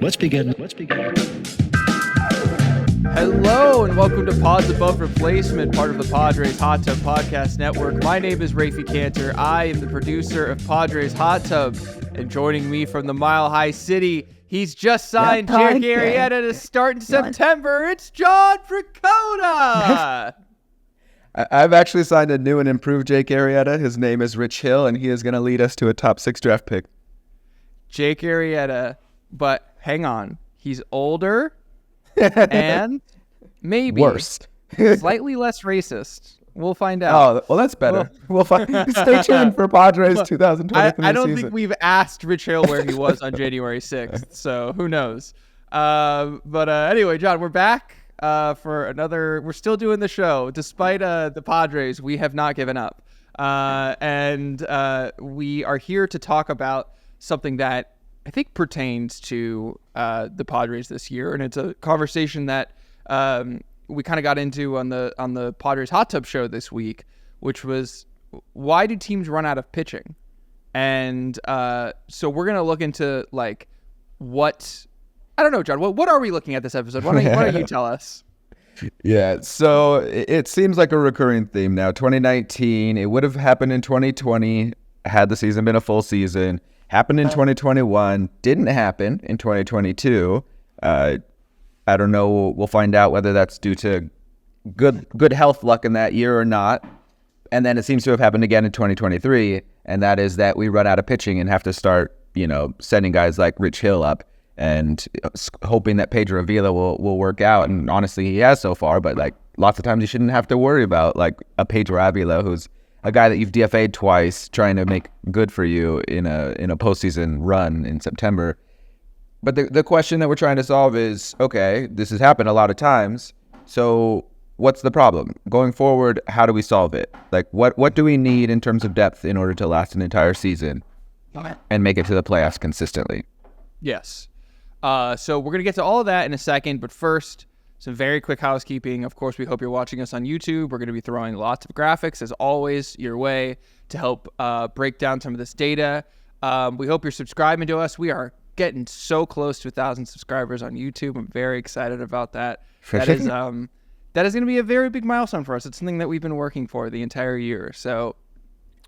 Let's begin. Hello and welcome to Pods Above Replacement, part of the Padres Hot Tub Podcast Network. My name is Raphie Cantor. I am the producer of Padres Hot Tub, and joining me from the Mile High City, he's just signed Jake Arrieta to start in September. It's John Precoda. I've actually signed a new and improved Jake Arrieta. His name is Rich Hill, and he is going to lead us to a top 6 draft pick. Jake Arrieta, but hang on. He's older and maybe worse. Slightly less racist. We'll find out. Oh, well, that's better. We'll find. Stay tuned for Padres 2023 I don't season. think we've asked Rich Hill where he was on January 6th, so who knows. But anyway, John, we're back for another. We're still doing the show. Despite the Padres, we have not given up. And we are here to talk about something that I think pertains to the Padres this year, and it's a conversation that we kind of got into on the Padres Hot Tub show this week, which was why do teams run out of pitching? And so we're gonna look into like what I don't know, John. What are we looking at this episode? Why don't you tell us? Yeah, so it seems like a recurring theme now. 2019, it would have happened in 2020 had the season been a full season. Happened in 2021, didn't happen in 2022. I don't know. We'll find out whether that's due to good health luck in that year or not. And then it seems to have happened again in 2023, and that is that we run out of pitching and have to start, sending guys like Rich Hill up and hoping that Pedro Avila will work out. And honestly, he has so far, but like lots of times you shouldn't have to worry about like a Pedro Avila who's a guy that you've DFA'd twice, trying to make good for you in a postseason run in September. But the question that we're trying to solve is, okay, this has happened a lot of times. So what's the problem going forward? How do we solve it? Like what do we need in terms of depth in order to last an entire season and make it to the playoffs consistently? Yes. So we're gonna get to all of that in a second, but first, some very quick housekeeping. Of course, we hope you're watching us on YouTube. We're going to be throwing lots of graphics, as always, your way to help break down some of this data. We hope you're subscribing to us. We are getting so close to 1,000 subscribers on YouTube. I'm very excited about that. That is going to be a very big milestone for us. It's something that we've been working for the entire year. So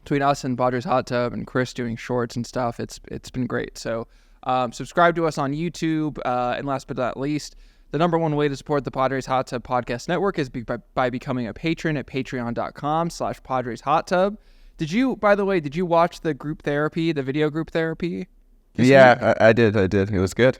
between us and Padres Hot Tub and Chris doing shorts and stuff, it's been great. So subscribe to us on YouTube. And last but not least, the number one way to support the Padres Hot Tub Podcast Network is by becoming a patron at patreon.com/Padres Hot Tub. Did you watch the video group therapy? Yeah, I did. It was good.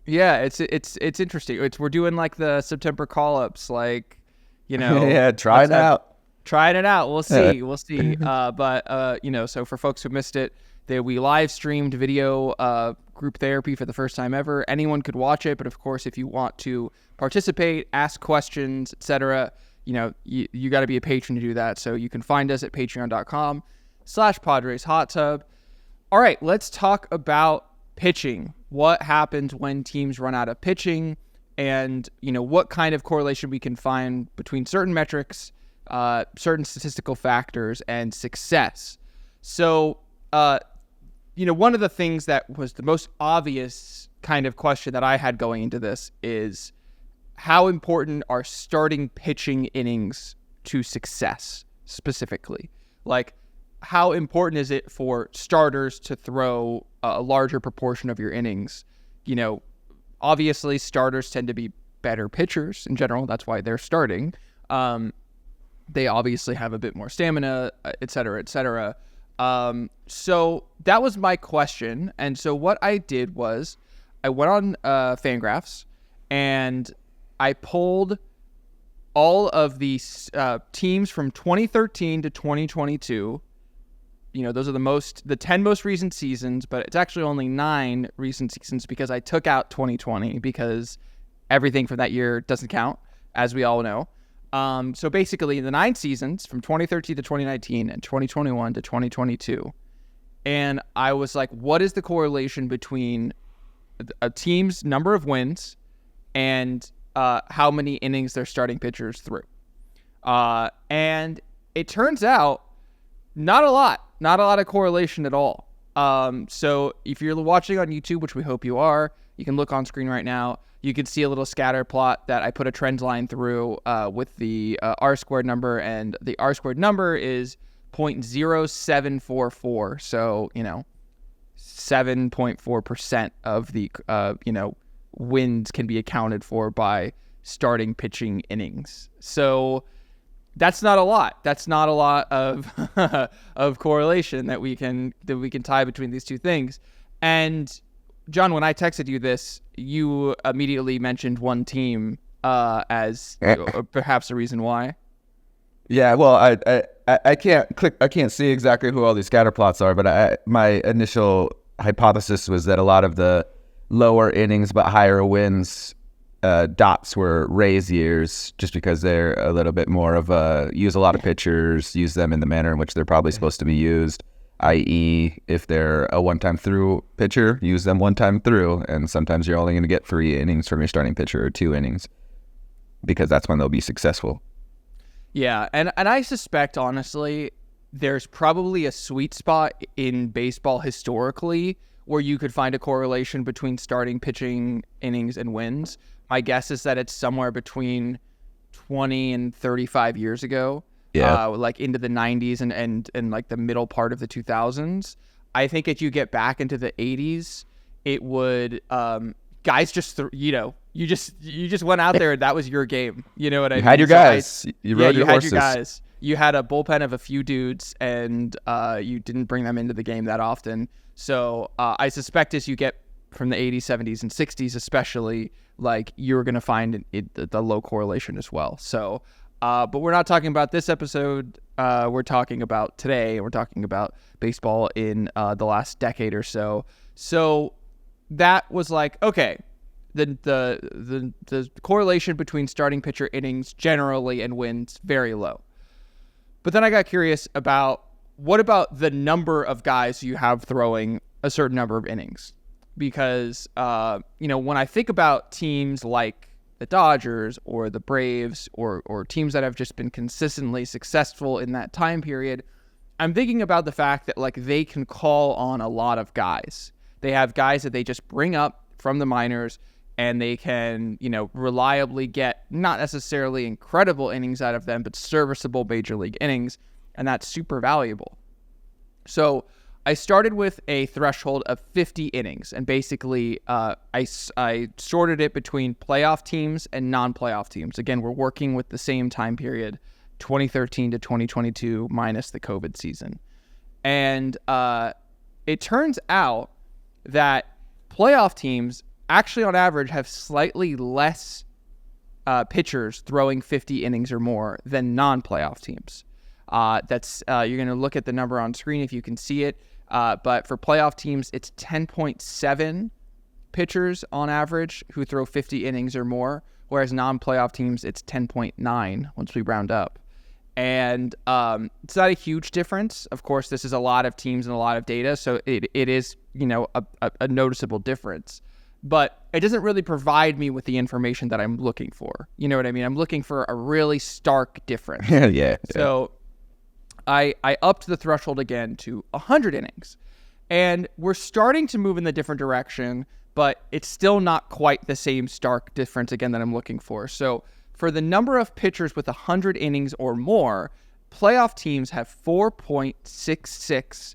Yeah, it's interesting. We're doing like the September call-ups, like, yeah, trying it out. Trying it out. We'll see. But so for folks who missed it, we live streamed video group therapy for the first time ever. Anyone could watch it, but of course, if you want to participate, ask questions, etc., you got to be a patron to do that. So you can find us at patreon.com/Padres Hot Tub. All right, let's talk about pitching. What happens when teams run out of pitching, and what kind of correlation we can find between certain metrics, certain statistical factors, and success. So, one of the things that was the most obvious kind of question that I had going into this is how important are starting pitching innings to success specifically? Like, how important is it for starters to throw a larger proportion of your innings? Obviously starters tend to be better pitchers in general. That's why they're starting. They obviously have a bit more stamina, et cetera, et cetera. So that was my question. And so what I did was I went on Fangraphs and I pulled all of these teams from 2013 to 2022. Those are the 10 most recent seasons, but it's actually only 9 recent seasons because I took out 2020 because everything from that year doesn't count, as we all know. So basically the 9 seasons from 2013 to 2019 and 2021 to 2022. And I was like, what is the correlation between a team's number of wins and how many innings their starting pitchers threw. And it turns out not a lot of correlation at all. So if you're watching on YouTube, which we hope you are, you can look on screen right now. You can see a little scatter plot that I put a trend line through with the R squared number, and the R squared number is 0.0744. So, 7.4% of the, wins can be accounted for by starting pitching innings. So that's not a lot. That's not a lot of of correlation that we can tie between these two things. And John, when I texted you this, you immediately mentioned one team as perhaps a reason why. Yeah, well, I can't see exactly who all these scatter plots are, but my initial hypothesis was that a lot of the lower innings but higher wins dots were Rays years, just because they're a little bit more of use a lot of pitchers, use them in the manner in which they're probably supposed to be used, i.e. if they're a one-time through pitcher, use them one time through, and sometimes you're only going to get 3 innings from your starting pitcher or 2 innings, because that's when they'll be successful. Yeah, and I suspect, honestly, there's probably a sweet spot in baseball historically where you could find a correlation between starting pitching innings and wins. My guess is that it's somewhere between 20 and 35 years ago, like into the 90s and like the middle part of the 2000s. I think if you get back into the 80s, it would guys just you just went out there and that was your game. You know what I mean? You had your guys. You rode your horses. Had your guys. You had a bullpen of a few dudes, and you didn't bring them into the game that often. So I suspect as you get from the 80s, 70s, and 60s especially, like, you're going to find the low correlation as well. So, but we're not talking about this episode. We're talking about today. We're talking about baseball in the last decade or so. So that was like, okay, the correlation between starting pitcher innings generally and wins very low. But then I got curious about what about the number of guys you have throwing a certain number of innings? Because, when I think about teams like the Dodgers or the Braves or teams that have just been consistently successful in that time period, I'm thinking about the fact that, like, they can call on a lot of guys. They have guys that they just bring up from the minors, and they can, reliably get not necessarily incredible innings out of them, but serviceable major league innings, and that's super valuable. So I started with a threshold of 50 innings, and basically I sorted it between playoff teams and non-playoff teams. Again, we're working with the same time period, 2013 to 2022 minus the COVID season. And it turns out that playoff teams actually on average have slightly less pitchers throwing 50 innings or more than non-playoff teams. That's you're going to look at the number on screen if you can see it. But for playoff teams, it's 10.7 pitchers on average who throw 50 innings or more, whereas non-playoff teams, it's 10.9 once we round up. And it's not a huge difference. Of course, this is a lot of teams and a lot of data, so it is, a noticeable difference. But it doesn't really provide me with the information that I'm looking for. You know what I mean? I'm looking for a really stark difference. Yeah. So I upped the threshold again to 100 innings. And we're starting to move in the different direction, but it's still not quite the same stark difference again that I'm looking for. So for the number of pitchers with 100 innings or more, playoff teams have 4.66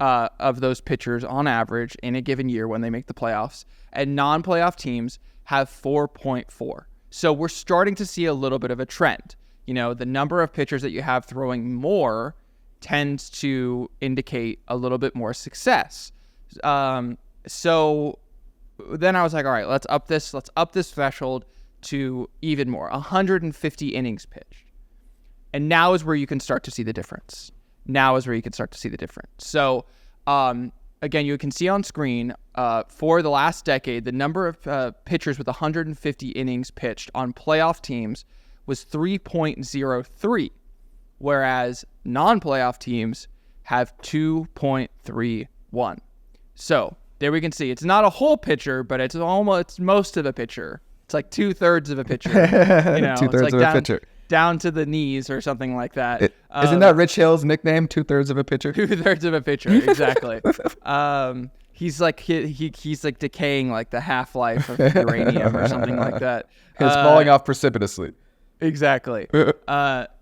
of those pitchers on average in a given year when they make the playoffs, and non-playoff teams have 4.4. So we're starting to see a little bit of a trend. The number of pitchers that you have throwing more tends to indicate a little bit more success. So then I was like, all right, let's up this threshold to even more, 150 innings pitched. And now is where you can start to see the difference. So, again, you can see on screen, for the last decade, the number of pitchers with 150 innings pitched on playoff teams was 3.03, whereas non-playoff teams have 2.31. So there we can see it's not a whole pitcher, but it's most of a pitcher. It's like 2/3 of a pitcher. You know, 2/3 it's like of a pitcher. Down to the knees or something like that. Isn't that Rich Hill's nickname? 2/3 of a pitcher. 2/3 of a pitcher, exactly. He's like he's like decaying like the half-life of uranium or something like that. It's falling off precipitously. Exactly.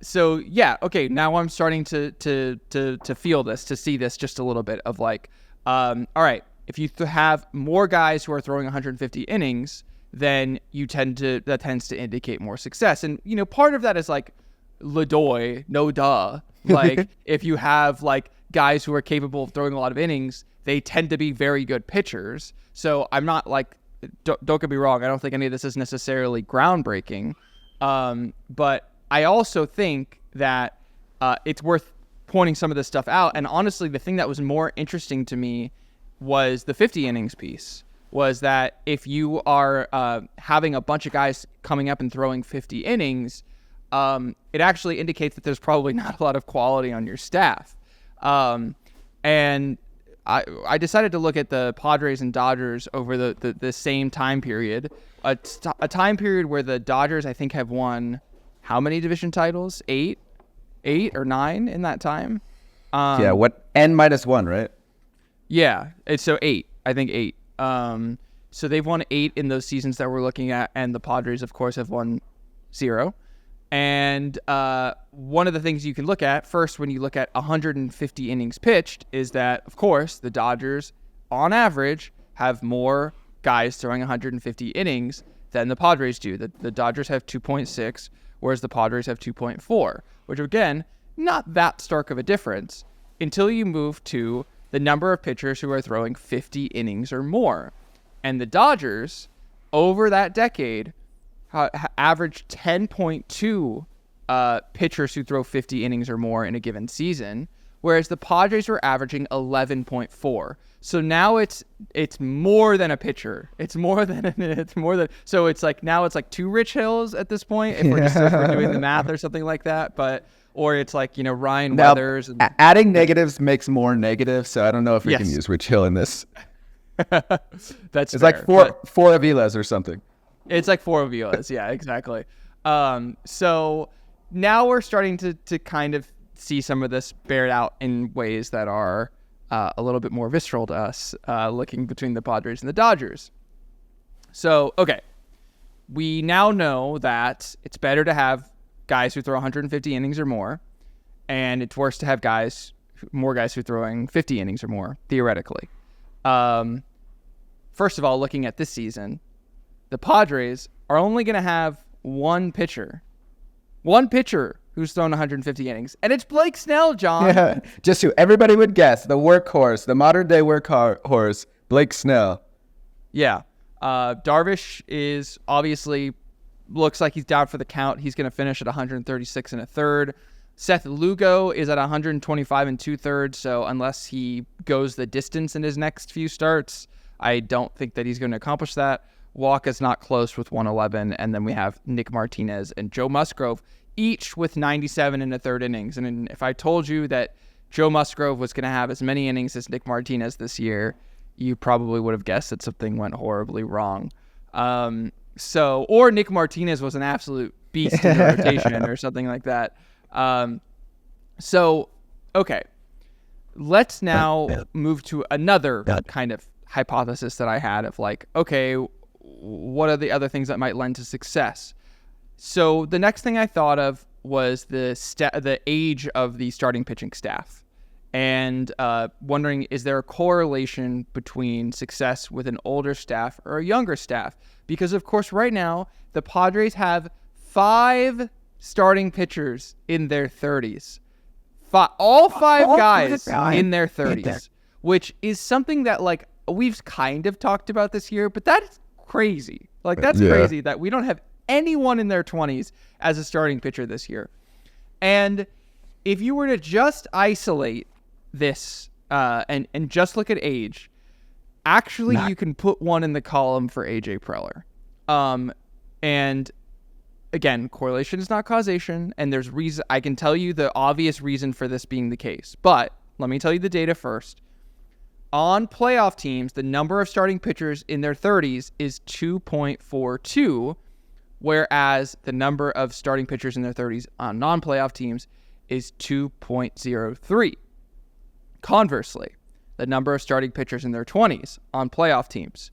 So yeah, okay. Now I'm starting to feel this, to see this just a little bit of like, all right. If you have more guys who are throwing 150 innings, then that tends to indicate more success. And you know, part of that is like Ladoy, no duh. Like if you have like guys who are capable of throwing a lot of innings, they tend to be very good pitchers. So I'm not like, don't get me wrong, I don't think any of this is necessarily groundbreaking. But I also think that it's worth pointing some of this stuff out. And honestly, the thing that was more interesting to me was the 50 innings piece. Was that if you are having a bunch of guys coming up and throwing 50 innings, it actually indicates that there's probably not a lot of quality on your staff. And I decided to look at the Padres and Dodgers over the same time period, a time period where the Dodgers, I think, have won how many division titles? 8 or 9 in that time. Yeah, what N-1, right? Yeah, it's so 8. I think 8. So they've won 8 in those seasons that we're looking at, and the Padres, of course, have won 0. And one of the things you can look at first when you look at 150 innings pitched is that, of course, the Dodgers, on average, have more guys throwing 150 innings than the Padres do. The Dodgers have 2.6, whereas the Padres have 2.4, which, again, not that stark of a difference until you move to the number of pitchers who are throwing 50 innings or more. And the Dodgers, over that decade, averaged 10.2 pitchers who throw 50 innings or more in a given season, whereas the Padres were averaging 11.4. So now it's more than a pitcher. So it's like now it's like 2 Rich Hills at this point if we're doing the math or something like that. Or it's like, you know, Ryan Weathers. And adding negatives makes more negative, so I don't know if we can use Rich Hill in this. It's fair, like four Avilas or something. It's like 4 Avilas, yeah, exactly. So now we're starting to kind of see some of this bear out in ways that are a little bit more visceral to us, looking between the Padres and the Dodgers. So, okay, we now know that it's better to have guys who throw 150 innings or more, and it's worse to have more guys who are throwing 50 innings or more, theoretically. First of all, looking at this season, the Padres are only going to have one pitcher who's thrown 150 innings, and it's Blake Snell, John. Yeah, just who everybody would guess, the workhorse, the modern-day workhorse, Blake Snell. Yeah. Darvish is obviously looks like he's down for the count. He's going to finish at 136 1/3. Seth Lugo is at 125 2/3. So unless he goes the distance in his next few starts, I don't think that he's going to accomplish that. Walker's not close with 111. And then we have Nick Martinez and Joe Musgrove, each with 97 1/3 innings. And if I told you that Joe Musgrove was going to have as many innings as Nick Martinez this year, you probably would have guessed that something went horribly wrong. Or Nick Martinez was an absolute beast in the rotation or something like that. Okay. Let's now move to another kind of hypothesis that I had of like, okay, what are the other things that might lend to success? So the next thing I thought of was the age of the starting pitching staff. And wondering, is there a correlation between success with an older staff or a younger staff? Because, of course, right now, the Padres have 5 starting pitchers in their 30s. All 5 guys in their 30s, which is something that, like, we've kind of talked about this year, but that's crazy. Like, that's crazy that we don't have anyone in their 20s as a starting pitcher this year. And if you were to just isolate this and just look at age, actually you can put one in the column for AJ Preller. And again, correlation is not causation, and there's reason. I can tell you the obvious reason for this being the case, but let me tell you the data first. On playoff teams, the number of starting pitchers in their 30s is 2.42, whereas the number of starting pitchers in their 30s on non-playoff teams is 2.03. Conversely, the number of starting pitchers in their 20s on playoff teams,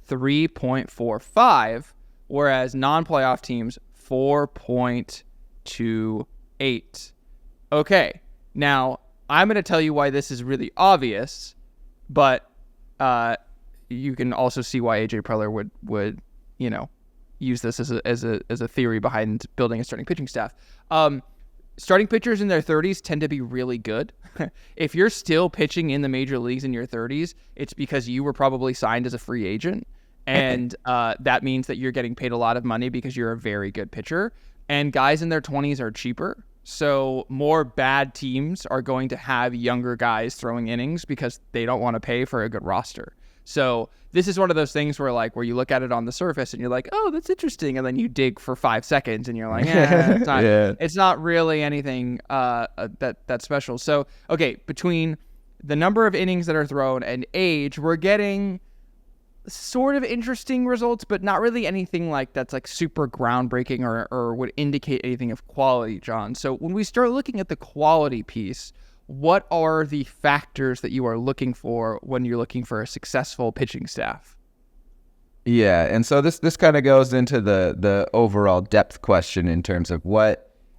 3.45, whereas non-playoff teams, 4.28. Okay, now I'm going to tell you why this is really obvious, but you can also see why AJ Preller would use this as a theory behind building a starting pitching staff. Starting pitchers in their 30s tend to be really good. If you're still pitching in the major leagues in your 30s, it's because you were probably signed as a free agent, and that means that you're getting paid a lot of money because you're a very good pitcher. And guys in their 20s are cheaper, so more bad teams are going to have younger guys throwing innings because they don't want to pay for a good roster. So this is one of those things where you look at it on the surface and you're like, oh, that's interesting. And then you dig for 5 seconds and you're like, it's not really anything that's special. So, okay, between the number of innings that are thrown and age, we're getting sort of interesting results, but not really anything that's super groundbreaking or would indicate anything of quality, John. So when we start looking at the quality piece, what are the factors that you are looking for when you're looking for a successful pitching staff? Yeah, and so this kind of goes into the overall depth question in terms of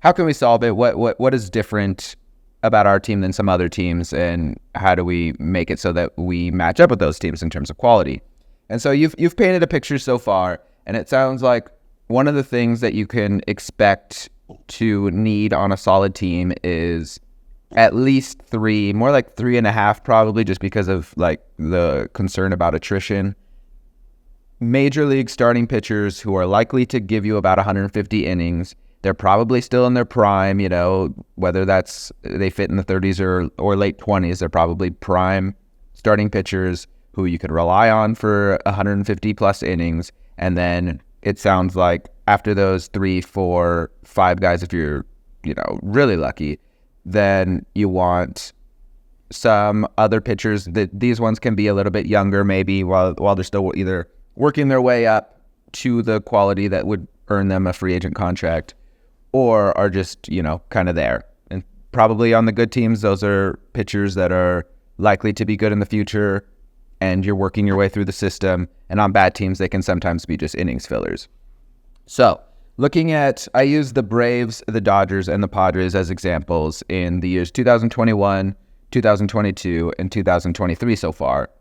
how can we solve it? What is different about our team than some other teams, and how do we make it so that we match up with those teams in terms of quality? And so you've painted a picture so far, and it sounds like one of the things that you can expect to need on a solid team is at least 3, more like 3.5 probably, just because of the concern about attrition. Major league starting pitchers who are likely to give you about 150 innings. They're probably still in their prime, whether that's they fit in the 30s or late 20s. They're probably prime starting pitchers who you could rely on for 150 plus innings. And then it sounds like after those 3, 4, 5 guys, if you're really lucky, then you want some other pitchers that these ones can be a little bit younger, maybe while they're still either working their way up to the quality that would earn them a free agent contract, or are just, kind of there. And probably on the good teams, those are pitchers that are likely to be good in the future, and you're working your way through the system. And on bad teams, they can sometimes be just innings fillers. So looking at, I use the Braves, the Dodgers, and the Padres as examples in the years 2021, 2022, and 2023 so far,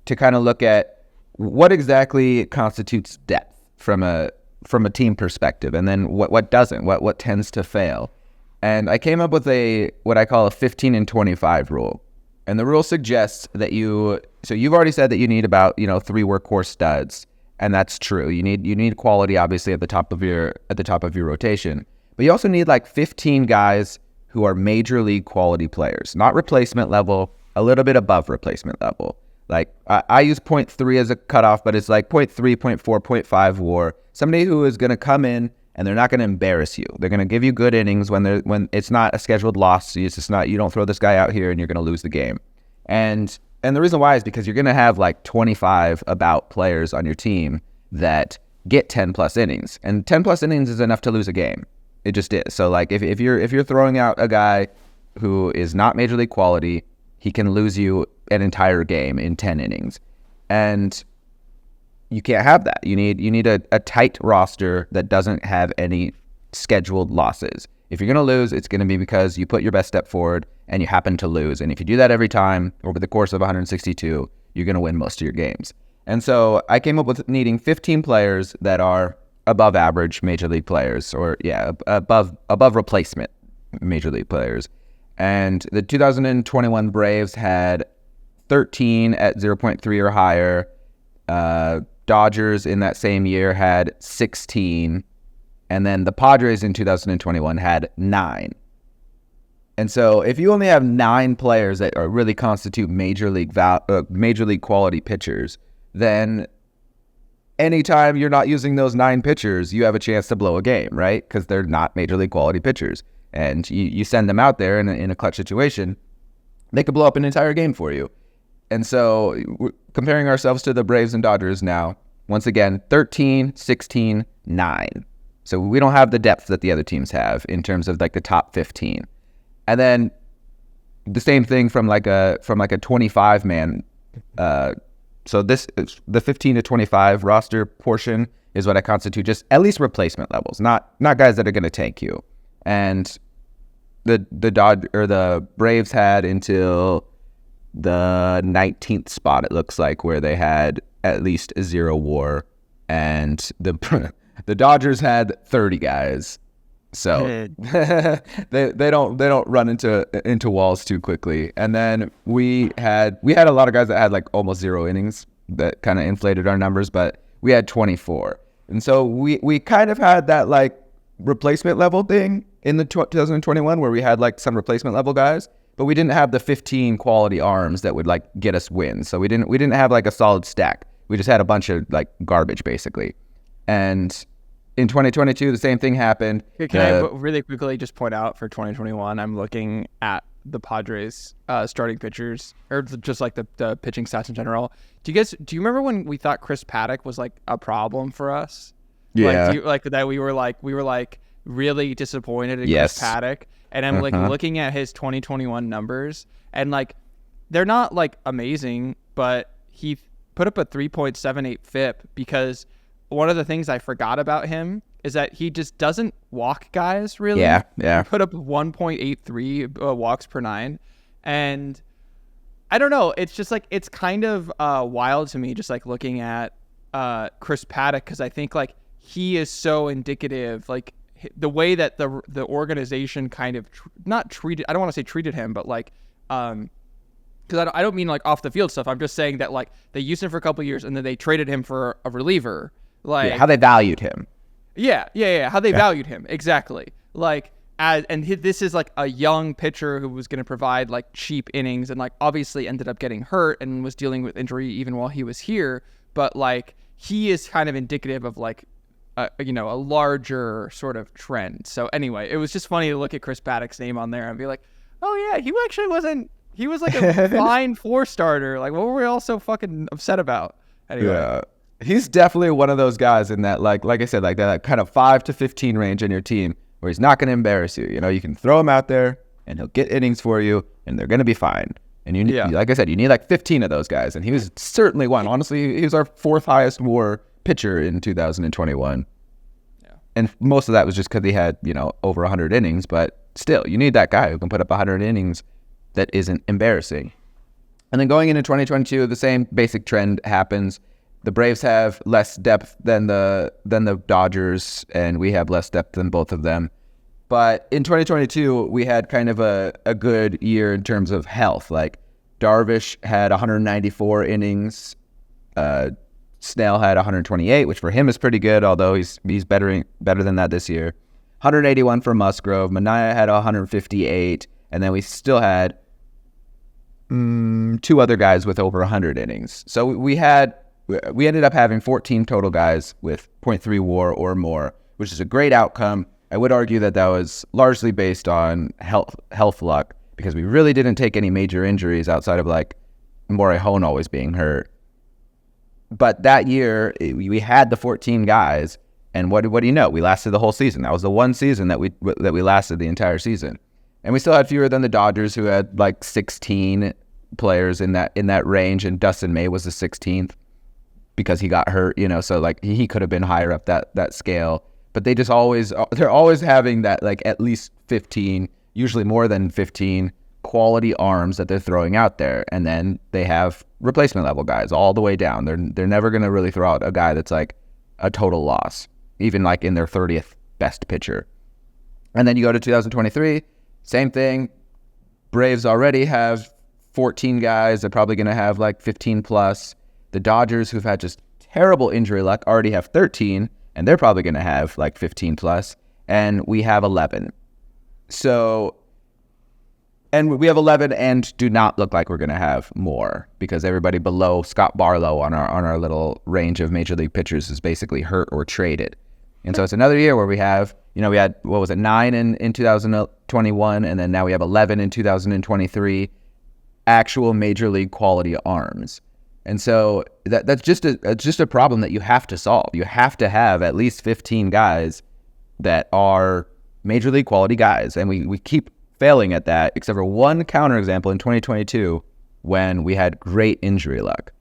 to kind of look at what exactly constitutes depth from a team perspective, and then what doesn't, what tends to fail. And I came up with what I call a 15 and 25 rule. And the rule suggests that you've already said that you need about 3 workhorse studs. And that's true. You need quality, obviously, at the top of your rotation. But you also need 15 guys who are major league quality players, not replacement level, a little bit above replacement level. I use 0.3 as a cutoff, but it's 0.3, 0.4, 0.5 WAR. Somebody who is going to come in and they're not going to embarrass you. They're going to give you good innings when it's not a scheduled loss. It's just not, you don't throw this guy out here and you're going to lose the game. And the reason why is because you're going to have 25 about players on your team that get 10 plus innings, and 10 plus innings is enough to lose a game. It just is. So if you're throwing out a guy who is not major league quality, he can lose you an entire game in 10 innings. And you can't have that. You need a tight roster that doesn't have any scheduled losses. If you're going to lose, it's going to be because you put your best step forward and you happen to lose. And if you do that every time over the course of 162, you're going to win most of your games. And so I came up with needing 15 players that are above average major league players, or above replacement major league players. And the 2021 Braves had 13 at 0.3 or higher. Dodgers in that same year had 16. And then the Padres in 2021 had 9. And so if you only have 9 players that are really constitute major league quality pitchers, then anytime you're not using those 9 pitchers, you have a chance to blow a game, right? Because they're not major league quality pitchers. And you send them out there in a clutch situation, they could blow up an entire game for you. And so comparing ourselves to the Braves and Dodgers now, once again, 13, 16, 9. So we don't have the depth that the other teams have in terms of like the top 15. And then the same thing from like a 25 man. So the 15 to 25 roster portion is what I constitute just at least replacement levels, not guys that are going to tank you. And the Braves had until the 19th spot, it looks like, where they had at least a 0 WAR, and the Dodgers had 30 guys. So they don't run into walls too quickly. And then we had a lot of guys that had like almost 0 innings that kind of inflated our numbers, but we had 24. And so we kind of had that like replacement level thing in the 2021 where we had like some replacement level guys, but we didn't have the 15 quality arms that would like get us wins. So we didn't have like a solid stack. We just had a bunch of like garbage basically. And in 2022, the same thing happened. Can I really quickly just point out for 2021, I'm looking at the Padres starting pitchers, or just like the pitching stats in general. Do you remember when we thought Chris Paddock was like a problem for us? Yeah. Like that we were like really disappointed in Yes. Chris Paddock. And I'm like looking at his 2021 numbers, and like they're not like amazing, but he put up a 3.78 FIP because one of the things I forgot about him is that he just doesn't walk guys really. Yeah. He put up 1.83 walks per 9. And I don't know. It's just like, it's kind of wild to me just like looking at Chris Paddock, because I think like he is so indicative, like the way that the organization kind of not treated, I don't want to say treated him, but like, because I don't mean like off the field stuff. I'm just saying that like they used him for a couple of years and then they traded him for a reliever. Like how they valued him. Yeah. How they valued him. Exactly. Like, this is like a young pitcher who was going to provide like cheap innings, and like obviously ended up getting hurt and was dealing with injury even while he was here. But like, he is kind of indicative of like, a larger sort of trend. So anyway, it was just funny to look at Chris Paddock's name on there and be like, oh yeah, he actually wasn't, he was like a fine 4 starter. Like, what were we all so fucking upset about? Anyway. Yeah. He's definitely one of those guys in that, like I said, like that kind of 5 to 15 range in your team where he's not going to embarrass you. You know, you can throw him out there and he'll get innings for you and they're going to be fine. And you need, like I said, you need like 15 of those guys. And he was certainly one. Honestly, he was our 4th highest WAR pitcher in 2021. Yeah. And most of that was just because he had, over 100 innings. But still, you need that guy who can put up 100 innings that isn't embarrassing. And then going into 2022, the same basic trend happens. The Braves have less depth than the Dodgers, and we have less depth than both of them. But in 2022, we had kind of a good year in terms of health. Like Darvish had 194 innings. Snell had 128, which for him is pretty good, although he's better than that this year. 181 for Musgrove. Manaea had 158, and then we still had 2 other guys with over 100 innings. So we ended up having 14 total guys with 0.3 WAR or more, which is a great outcome. I would argue that was largely based on health luck, because we really didn't take any major injuries outside of like Morihone always being hurt. But that year we had the 14 guys, and what do you know? We lasted the whole season. That was the one season that we lasted the entire season, and we still had fewer than the Dodgers, who had like 16 players in that range, and Dustin May was the 16th. Because he got hurt, so like he could have been higher up that scale. But they're always having that like at least 15, usually more than 15 quality arms that they're throwing out there. And then they have replacement level guys all the way down. They're never going to really throw out a guy that's like a total loss, even like in their 30th best pitcher. And then you go to 2023, same thing. Braves already have 14 guys. They're probably going to have like 15 plus. The Dodgers, who've had just terrible injury luck, already have 13, and they're probably going to have like 15 plus, and we have 11. So, and we have 11 and do not look like we're going to have more, because everybody below Scott Barlow on our little range of major league pitchers is basically hurt or traded. And so it's another year where we have, we had, 9 in 2021, and then now we have 11 in 2023. actual major league quality arms. And so that's just a problem that you have to solve. You have to have at least 15 guys that are major league quality guys. And we keep failing at that, except for one counterexample in 2022 when we had great injury luck.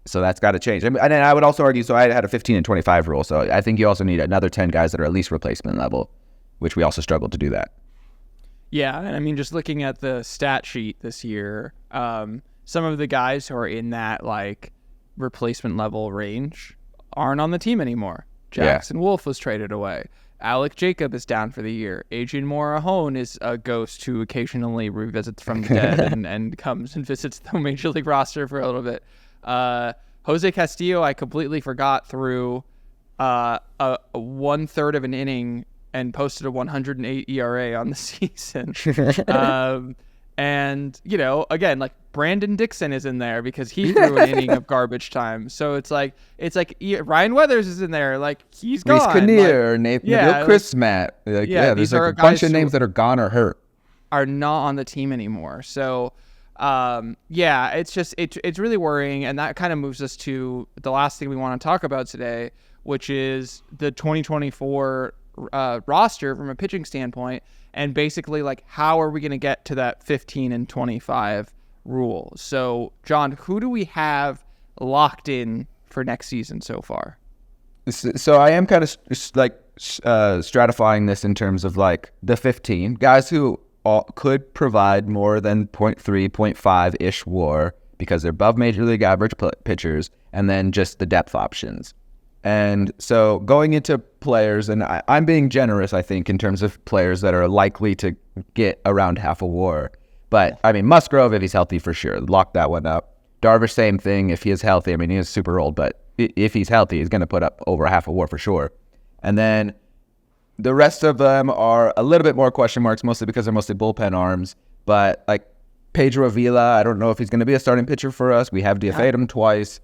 So that's got to change. And then I would also argue, so I had a 15 and 25 rule. So I think you also need another 10 guys that are at least replacement level, which we also struggled to do that. Yeah, and I mean, just looking at the stat sheet this year, some of the guys who are in that like replacement level range aren't on the team anymore. Jackson Wolf was traded away. Alec Jacob is down for the year. Adrian Morahone is a ghost who occasionally revisits from the dead and comes and visits the major league roster for a little bit. Jose Castillo, I completely forgot through a 1/3 of an inning and posted a 108 ERA on the season. And, you know, again, like Brandon Dixon is in there because he threw an inning of garbage time. So it's like Ryan Weathers is in there. Like, he's gone. Reese Kinnear, Nathaniel Chrismat. There's like a bunch of names that are gone or hurt. Are not on the team anymore. So, it's just, it's really worrying. And that kind of moves us to the last thing we want to talk about today, which is the 2024 roster from a pitching standpoint. And basically, like, how are we going to get to that 15 and 25 rule? So, John, who do we have locked in for next season so far? So I am kind of stratifying this in terms of like the 15 guys who could provide more than 0.3, 0.5-ish WAR because they're above major league average pitchers, and then just the depth options. And so going into players, and I'm being generous, I think, in terms of players that are likely to get around half a WAR. But, I mean, Musgrove, if he's healthy, for sure. Lock that one up. Darvish, same thing. If he is healthy, I mean, he is super old, but if he's healthy, he's going to put up over half a WAR for sure. And then the rest of them are a little bit more question marks, mostly because they're mostly bullpen arms. But, like, Pedro Avila, I don't know if he's going to be a starting pitcher for us. We have DFA'd him twice,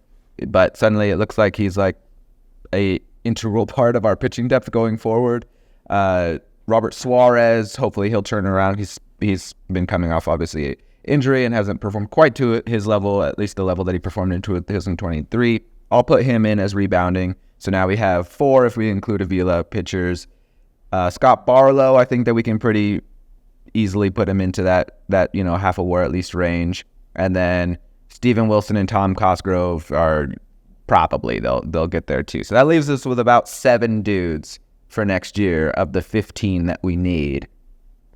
but suddenly it looks like he's, like, a integral part of our pitching depth going forward. Robert Suarez, hopefully he'll turn around. He's been coming off obviously injury and hasn't performed quite to his level, at least the level that he performed in 2023. I'll put him in as rebounding. So now we have 4 if we include Avila pitchers. Scott Barlow, I think that we can pretty easily put him into that half a WAR at least range. And then Steven Wilson and Tom Cosgrove are probably they'll get there too. So that leaves us with about 7 dudes for next year of the 15 that we need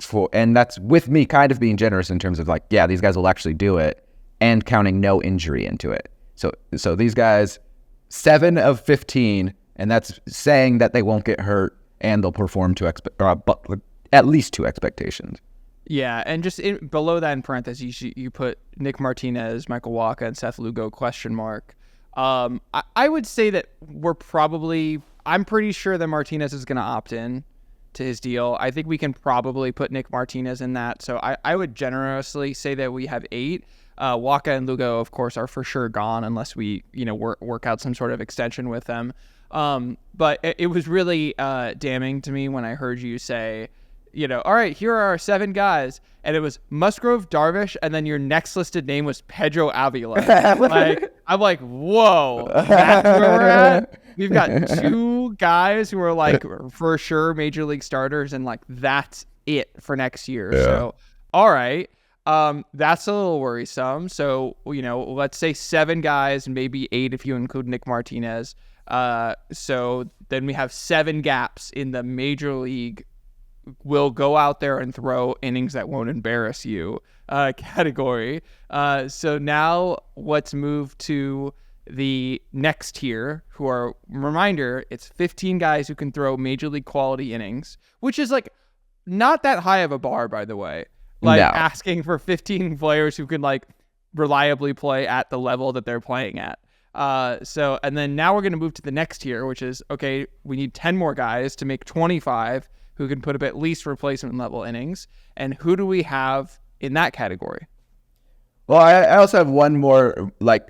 for, and that's with me kind of being generous in terms of like, yeah, these guys will actually do it and counting no injury into it. So these guys, 7 of 15, and that's saying that they won't get hurt and they'll perform to at least to expectations. Yeah, and just below that in parentheses, you put Nick Martinez, Michael Wacha, and Seth Lugo ? I would say that I'm pretty sure that Martinez is going to opt in to his deal. I think we can probably put Nick Martinez in that. So I would generously say that we have 8. Wacha and Lugo, of course, are for sure gone unless we, work out some sort of extension with them. But it was really damning to me when I heard you say, all right, here are our 7 guys. And it was Musgrove, Darvish, and then your next listed name was Pedro Avila. I'm like, whoa, that's where we're at? We've got 2 guys who are like for sure major league starters, and like that's it for next year. Yeah. So, all right, that's a little worrisome. So, let's say 7 guys, maybe 8 if you include Nick Martinez. So then we have 7 gaps in the major league will go out there and throw innings that won't embarrass you category. So now let's move to the next tier, who are, reminder, it's 15 guys who can throw major league quality innings, which is like not that high of a bar, by the way. Like asking for 15 players who can like reliably play at the level that they're playing at. And then now we're going to move to the next tier, which is, okay, we need 10 more guys to make 25 who can put up at least replacement level innings. And who do we have in that category? Well, I also have one more like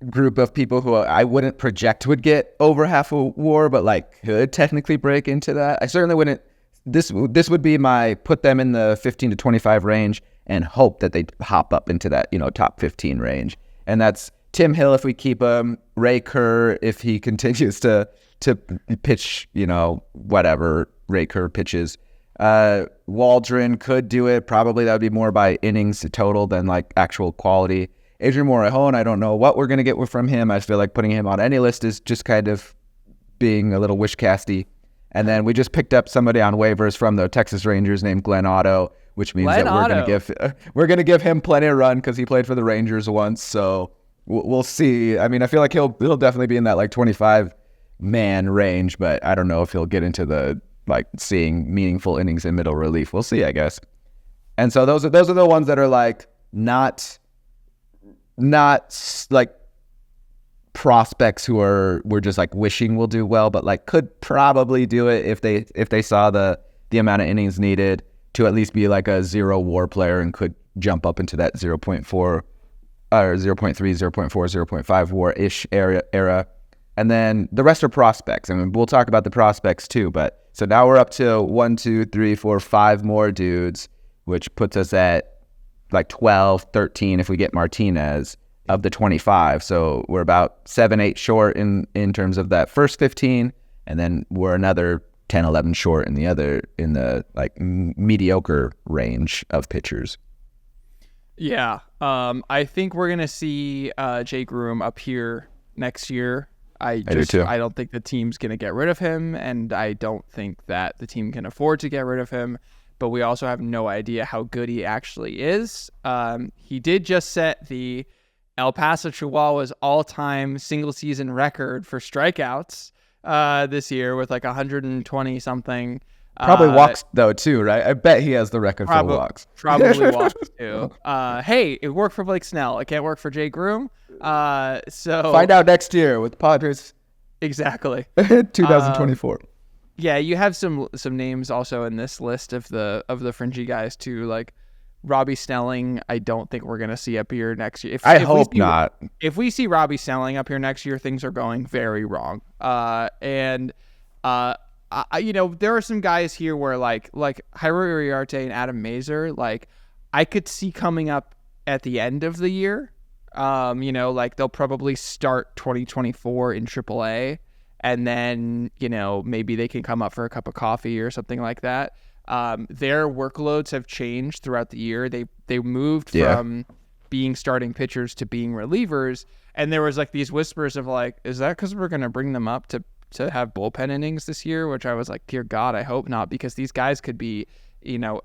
group of people who I wouldn't project would get over half a WAR, but like could technically break into that. I certainly wouldn't. This would be my put them in the 15 to 25 range, and hope that they hop up into that, top 15 range. And that's Tim Hill if we keep him, Ray Kerr if he continues to pitch, whatever Ray Kerr pitches. Waldron could do it. Probably that would be more by innings total than like actual quality. Adrian Morejon, I don't know what we're going to get from him. I feel like putting him on any list is just kind of being a little wish-casty. And then we just picked up somebody on waivers from the Texas Rangers named Glenn Otto, which means that we're going to give him plenty of run because he played for the Rangers once. So we'll see. I mean, I feel like he'll definitely be in that like 25-man range, but I don't know if he'll get into the like seeing meaningful innings in middle relief. We'll see, I guess. And so those are the ones that are like not like prospects who we're just like wishing will do well, but like could probably do it if they saw the amount of innings needed to at least be like a 0 WAR player and could jump up into that 0.4 or 0.3, 0.4, 0.5 WAR-ish era. And then the rest are prospects. I mean, we'll talk about the prospects too, but so now we're up to 1, 2, 3, 4, 5 more dudes, which puts us at like 12, 13 if we get Martinez of the 25. So we're about 7, 8 short in terms of that first 15, and then we're another 10, 11 short in the like mediocre range of pitchers. Yeah. I think we're going to see Jay Groom up here next year. I do too. I don't think the team's going to get rid of him, and I don't think that the team can afford to get rid of him. But we also have no idea how good he actually is. He did just set the El Paso Chihuahuas all-time single-season record for strikeouts this year with like 120-something. Probably walks, though, too, right? I bet he has the record for walks. Probably walks, too. Hey, it worked for Blake Snell. It can't work for Jay Groom. So find out next year with the Padres. Exactly. 2024. Yeah, you have some names also in this list of the fringy guys too, like Robbie Snelling. I don't think we're gonna see up here next year. I hope not. If we see Robbie Snelling up here next year, things are going very wrong. There are some guys here where like Jairo Uriarte and Adam Mazur, like I could see coming up at the end of the year. Like they'll probably start 2024 in AAA. And then, maybe they can come up for a cup of coffee or something like that. Their workloads have changed throughout the year. They moved from being starting pitchers to being relievers. And there was like these whispers of like, is that because we're going to bring them up to have bullpen innings this year? Which I was like, dear God, I hope not, because these guys could be,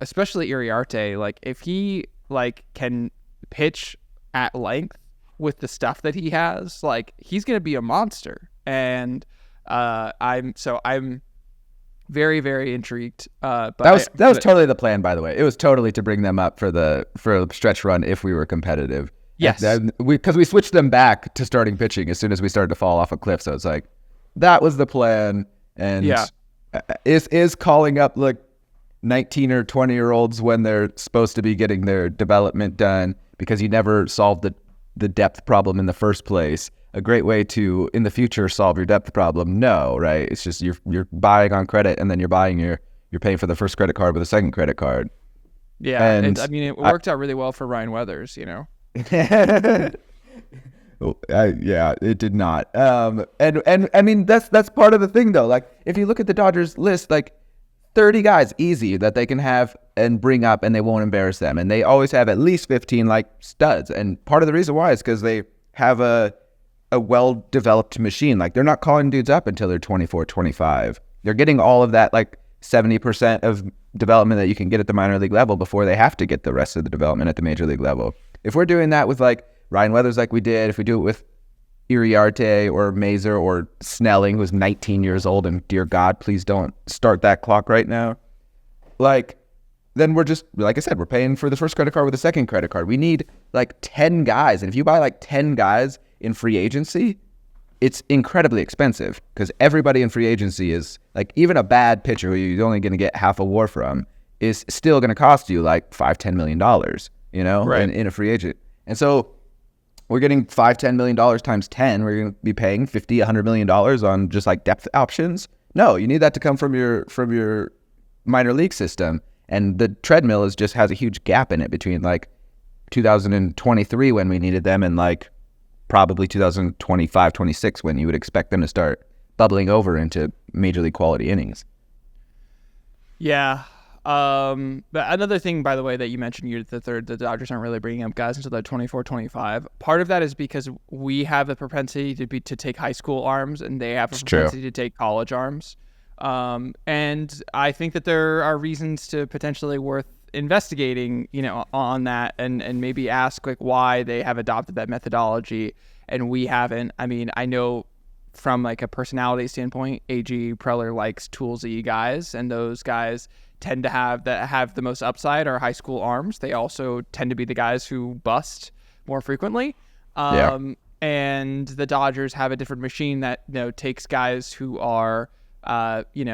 especially Iriarte, like if he like can pitch at length with the stuff that he has, like he's going to be a monster. And I'm very, very intrigued. But that was totally the plan, by the way. It was totally to bring them up for the stretch run if we were competitive. Yes, because we switched them back to starting pitching as soon as we started to fall off a cliff. So it's like that was the plan. And is calling up like 19 or 20-year-olds when they're supposed to be getting their development done because you never solved the depth problem in the first place a great way to in the future solve your depth problem? No, right? It's just you're buying on credit, and then you're paying for the first credit card with a second credit card. Yeah, and it worked out really well for Ryan Weathers, Yeah, it did not. And I mean that's part of the thing though. Like if you look at the Dodgers list, like 30 guys easy that they can have and bring up, and they won't embarrass them, and they always have at least 15 like studs. And part of the reason why is because they have a well-developed machine. Like they're not calling dudes up until they're 24, 25. They're getting all of that like 70% of development that you can get at the minor league level before they have to get the rest of the development at the major league level. If we're doing that with like Ryan Weathers like we did, if we do it with Iriarte or Mazur or Snelling, who's 19 years old, and dear God, please don't start that clock right now. Like, then we're just, like I said, we're paying for the first credit card with a second credit card. We need like 10 guys. And if you buy like 10 guys in free agency, it's incredibly expensive because everybody in free agency is like, even a bad pitcher who you're only going to get half a WAR from is still going to cost you like $5-10 million, right. in a free agent. And so we're getting $5-10 million times 10. We're going to be paying $50-100 million on just like depth options. No, you need that to come from your minor league system. And the treadmill has a huge gap in it between like 2023 when we needed them and like probably 2025, 26 when you would expect them to start bubbling over into major league quality innings. Yeah. But another thing, by the way, that you mentioned, the Dodgers aren't really bringing up guys until they're 24, 25. Part of that is because we have a propensity to take high school arms, and they have a propensity to take college arms. And I think that there are reasons to potentially worth investigating, on that, and maybe ask like why they have adopted that methodology and we haven't. I mean, I know from like a personality standpoint, AG Preller likes toolsy guys, and those guys tend to have the most upside are high school arms. They also tend to be the guys who bust more frequently. And the Dodgers have a different machine that takes guys who are high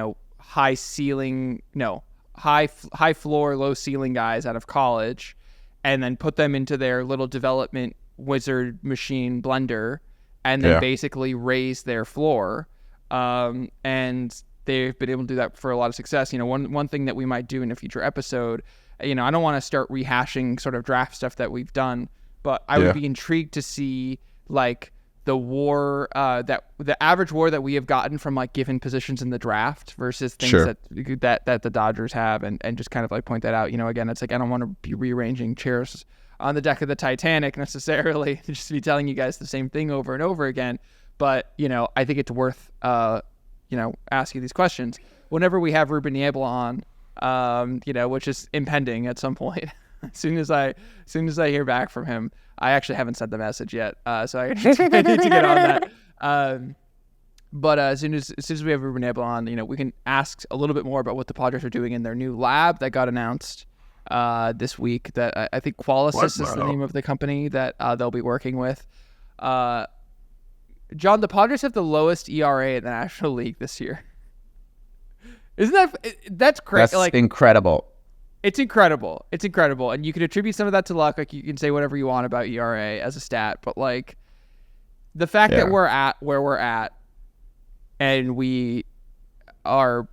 floor, low ceiling guys out of college, and then put them into their little development wizard machine blender, and then basically raise their floor. And they've been able to do that for a lot of success. One thing that we might do in a future episode, I don't want to start rehashing sort of draft stuff that we've done, but I would be intrigued to see like the WAR, the average WAR that we have gotten from like given positions in the draft versus things that the Dodgers have, and just kind of like point that out. Again, it's like I don't want to be rearranging chairs on the deck of the Titanic necessarily, just to be telling you guys the same thing over and over again. But I think it's worth asking these questions whenever we have Ruben Niebla on, which is impending at some point. as soon as I hear back from him. I actually haven't sent the message yet, so I need to get on that. But as soon as we have Ruben Niebla on, we can ask a little bit more about what the Padres are doing in their new lab that got announced this week. That I think Qualisys is the name of the company that they'll be working with. John, the Padres have the lowest ERA in the National League this year. Isn't that's crazy? That's incredible. It's incredible. It's incredible. And you can attribute some of that to luck. Like you can say whatever you want about ERA as a stat, but like the fact that we're at where we're at and we have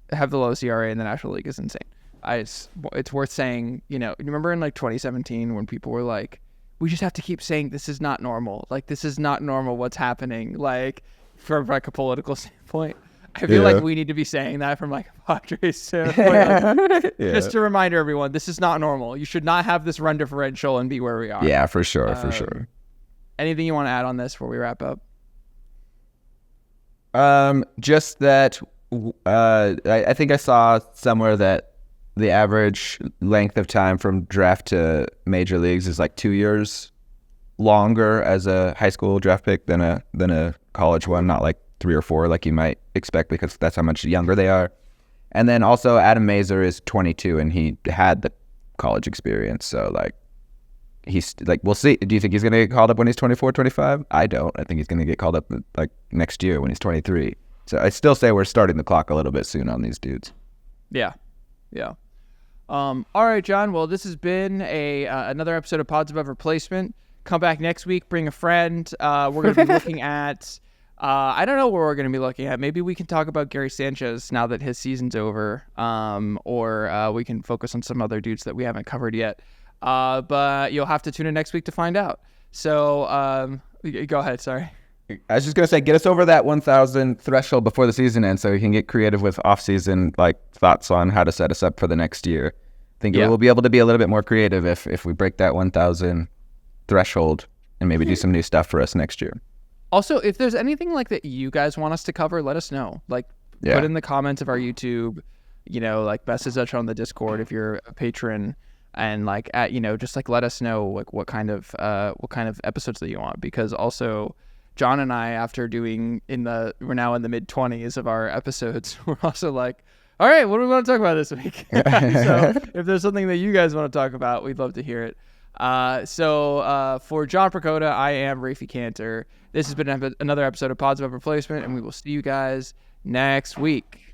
the lowest ERA in the National League is insane. It's worth saying, remember in like 2017 when people were like, we just have to keep saying this is not normal. Like this is not normal what's happening. Like from like a political standpoint. I feel like we need to be saying that from like a Padres standpoint. Just to remind everyone, this is not normal. You should not have this run differential and be where we are. Yeah, for sure, for sure. Anything you want to add on this before we wrap up? Just that I think I saw somewhere that the average length of time from draft to major leagues is like 2 years longer as a high school draft pick than a college one, not like 3 or 4 like you might expect because that's how much younger they are. And then also Adam Mazur is 22 and he had the college experience. So like he's like, we'll see. Do you think he's going to get called up when he's 24, 25? I don't. I think he's going to get called up like next year when he's 23. So I still say we're starting the clock a little bit soon on these dudes. Yeah. All right, John. Well, this has been another episode of Pods Above Replacement. Come back next week. Bring a friend. We're going to be looking at I don't know what we're going to be looking at. Maybe we can talk about Gary Sanchez now that his season's over, or we can focus on some other dudes that we haven't covered yet. But you'll have to tune in next week to find out. So go ahead. Sorry. I was just going to say, get us over that 1,000 threshold before the season ends so we can get creative with off-season thoughts on how to set us up for the next year. I think we'll be able to be a little bit more creative if we break that 1,000 threshold and maybe do some new stuff for us next year. Also, if there's anything like that you guys want us to cover, let us know. Like, put in the comments of our YouTube, message us on the Discord if you're a patron, and just let us know like what kind of episodes that you want. Because also, John and I, after doing we're now in the mid-20s of our episodes, we're also like, all right, what do we want to talk about this week? So if there's something that you guys want to talk about, we'd love to hear it. So for John Precoda, I am Raphie Cantor. This has been another episode of Pods Above Replacement, and we will see you guys next week.